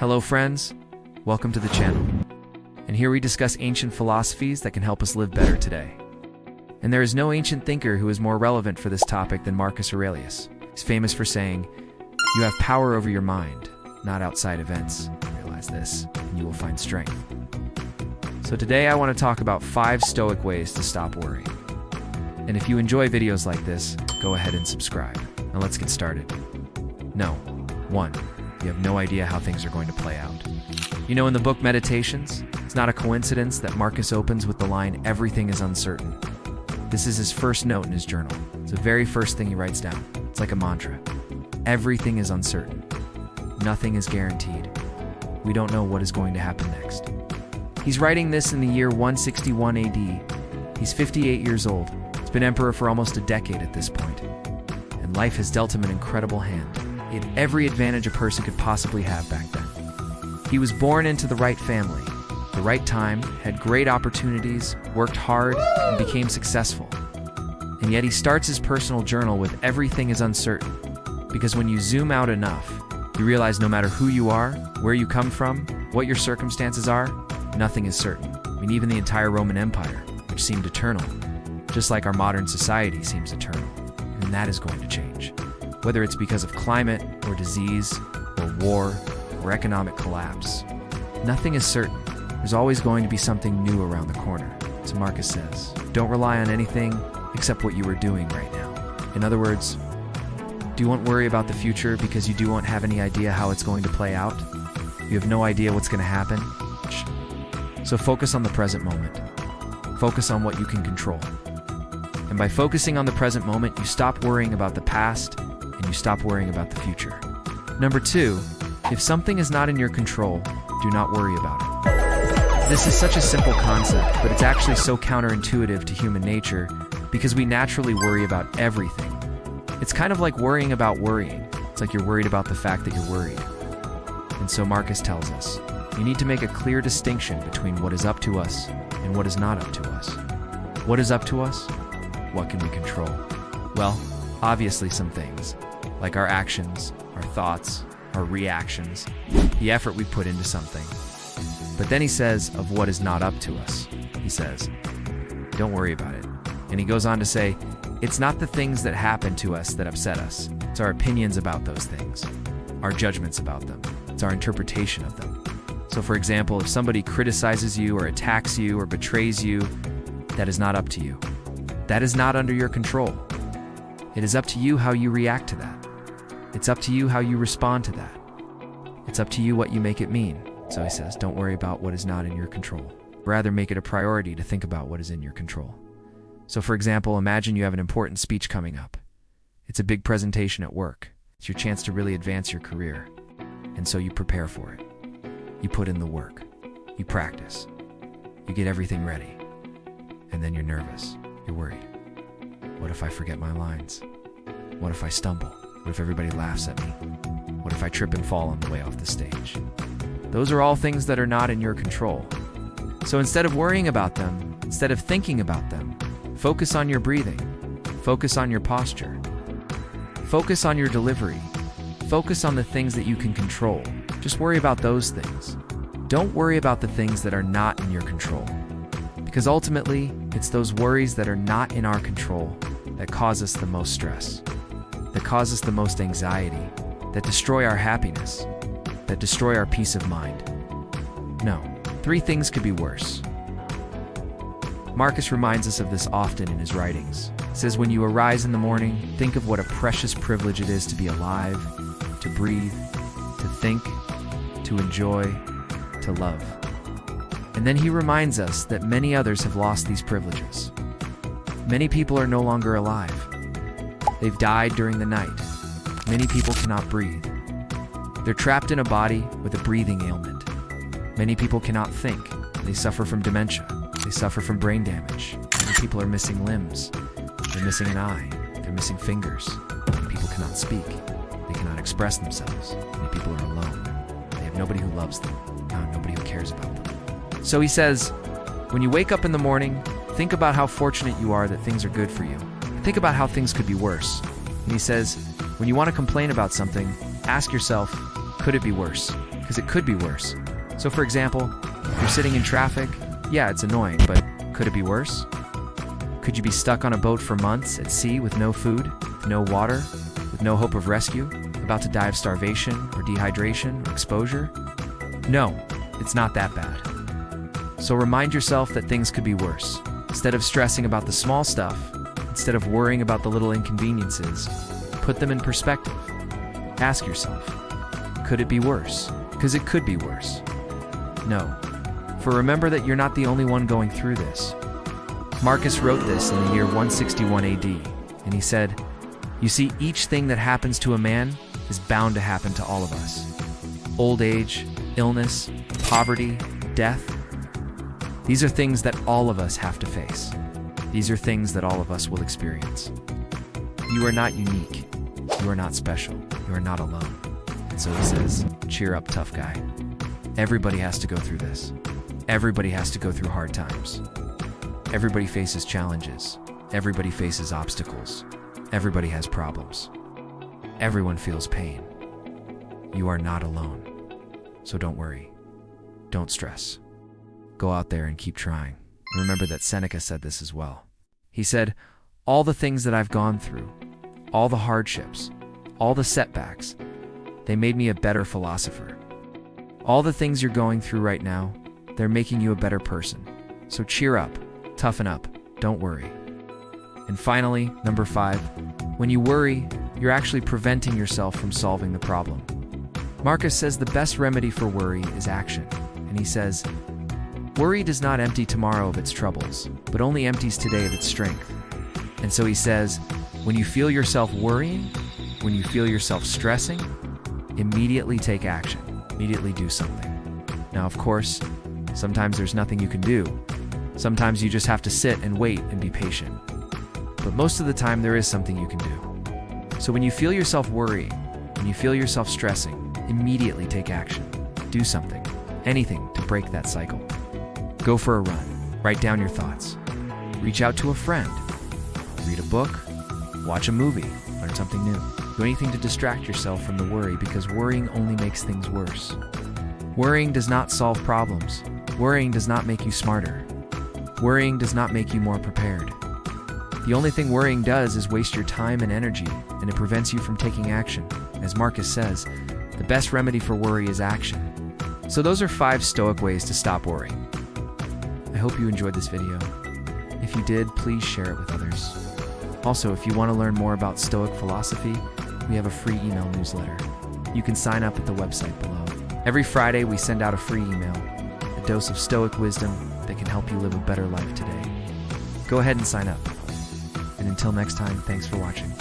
Hello friends, welcome to the channel. And here we discuss ancient philosophies that can help us live better today. And there is no ancient thinker who is more relevant for this topic than Marcus Aurelius. He's famous for saying, "You have power over your mind, not outside events. Realize this, and you will find strength." So today I want to talk about 5 Stoic ways to stop worrying. And if you enjoy videos like this, go ahead and subscribe. Now let's get started. No. 1. You have no idea how things are going to play out. You know, in the book Meditations, it's not a coincidence that Marcus opens with the line, "Everything is uncertain." This is his first note in his journal. It's the very first thing he writes down. It's like a mantra. Everything is uncertain. Nothing is guaranteed. We don't know what is going to happen next. He's writing this in the year 161 AD. He's 58 years old. He's been emperor for almost a decade at this point. And life has dealt him an incredible hand. He had every advantage a person could possibly have back then. He was born into the right family, the right time, had great opportunities, worked hard, and became successful. And yet he starts his personal journal with "Everything is uncertain." Because when you zoom out enough, you realize no matter who you are, where you come from, what your circumstances are, nothing is certain. I mean, even the entire Roman Empire, which seemed eternal, just like our modern society seems eternal. And that is going to change. Whether it's because of climate, or disease, or war, or economic collapse. Nothing is certain. There's always going to be something new around the corner. So Marcus says, don't rely on anything except what you are doing right now. In other words, do you want to worry about the future because you don't have any idea how it's going to play out? You have no idea what's going to happen? So focus on the present moment. Focus on what you can control. And by focusing on the present moment, you stop worrying about the past and you stop worrying about the future. Number 2, if something is not in your control, do not worry about it. This is such a simple concept, but it's actually so counterintuitive to human nature because we naturally worry about everything. It's kind of like worrying about worrying. It's like you're worried about the fact that you're worried. And so Marcus tells us, you need to make a clear distinction between what is up to us and what is not up to us. What is up to us? What can we control? Well, obviously some things, like our actions, our thoughts, our reactions, the effort we put into something. But then he says of what is not up to us. He says, don't worry about it. And he goes on to say, it's not the things that happen to us that upset us. It's our opinions about those things, our judgments about them. It's our interpretation of them. So for example, if somebody criticizes you or attacks you or betrays you, that is not up to you. That is not under your control. It is up to you how you react to that. It's up to you how you respond to that. It's up to you what you make it mean. So he says, don't worry about what is not in your control. Rather, make it a priority to think about what is in your control. So for example, imagine you have an important speech coming up. It's a big presentation at work. It's your chance to really advance your career. And so you prepare for it. You put in the work. You practice. You get everything ready. And then you're nervous. You're worried. What if I forget my lines? What if I stumble? What if everybody laughs at me? What if I trip and fall on the way off the stage? Those are all things that are not in your control. So instead of worrying about them, instead of thinking about them, focus on your breathing. Focus on your posture. Focus on your delivery. Focus on the things that you can control. Just worry about those things. Don't worry about the things that are not in your control. Because ultimately, it's those worries that are not in our control that cause us the most stress, that cause us the most anxiety, that destroy our happiness, that destroy our peace of mind. No, 3 things could be worse. Marcus reminds us of this often in his writings. He says, when you arise in the morning, think of what a precious privilege it is to be alive, to breathe, to think, to enjoy, to love. And then he reminds us that many others have lost these privileges. Many people are no longer alive. They've died during the night. Many people cannot breathe. They're trapped in a body with a breathing ailment. Many people cannot think. They suffer from dementia. They suffer from brain damage. Many people are missing limbs. They're missing an eye. They're missing fingers. Many people cannot speak. They cannot express themselves. Many people are alone. They have nobody who loves them. Nobody who cares about them. So he says, when you wake up in the morning, think about how fortunate you are that things are good for you. Think about how things could be worse. And he says, when you want to complain about something, ask yourself, could it be worse? because it could be worse. So for example, if you're sitting in traffic, yeah, it's annoying, but could it be worse? Could you be stuck on a boat for months at sea with no food, with no water, with no hope of rescue, about to die of starvation or dehydration or exposure? No, it's not that bad. So remind yourself that things could be worse. Instead of stressing about the small stuff, instead of worrying about the little inconveniences, put them in perspective. Ask yourself, could it be worse? Because it could be worse. No. For remember that you're not the only one going through this. Marcus wrote this in the year 161 AD, and he said, "You see, each thing that happens to a man is bound to happen to all of us. Old age, illness, poverty, death. These are things that all of us have to face. These are things that all of us will experience. You are not unique. You are not special. You are not alone." And so he says, cheer up, tough guy. Everybody has to go through this. Everybody has to go through hard times. Everybody faces challenges. Everybody faces obstacles. Everybody has problems. Everyone feels pain. You are not alone. So don't worry. Don't stress. Go out there and keep trying. Remember that Seneca said this as well. He said, all the things that I've gone through, all the hardships, all the setbacks, they made me a better philosopher. All the things you're going through right now, they're making you a better person. So cheer up, toughen up, don't worry. And finally, number 5, when you worry, you're actually preventing yourself from solving the problem. Marcus says the best remedy for worry is action. And he says, worry does not empty tomorrow of its troubles, but only empties today of its strength. And so he says, when you feel yourself worrying, when you feel yourself stressing, immediately take action. Immediately do something. Now, of course, sometimes there's nothing you can do. Sometimes you just have to sit and wait and be patient. But most of the time, there is something you can do. So when you feel yourself worrying, when you feel yourself stressing, immediately take action. Do something. Anything to break that cycle. Go for a run. Write down your thoughts. Reach out to a friend. Read a book. Watch a movie. Learn something new. Do anything to distract yourself from the worry, because worrying only makes things worse. Worrying does not solve problems. Worrying does not make you smarter. Worrying does not make you more prepared. The only thing worrying does is waste your time and energy, and it prevents you from taking action. As Marcus says, the best remedy for worry is action. So those are 5 Stoic ways to stop worrying. I hope you enjoyed this video. If you did, please share it with others. Also, if you want to learn more about Stoic philosophy, we have a free email newsletter. You can sign up at the website below. Every Friday, we send out a free email, a dose of Stoic wisdom that can help you live a better life today. Go ahead and sign up. And until next time, thanks for watching.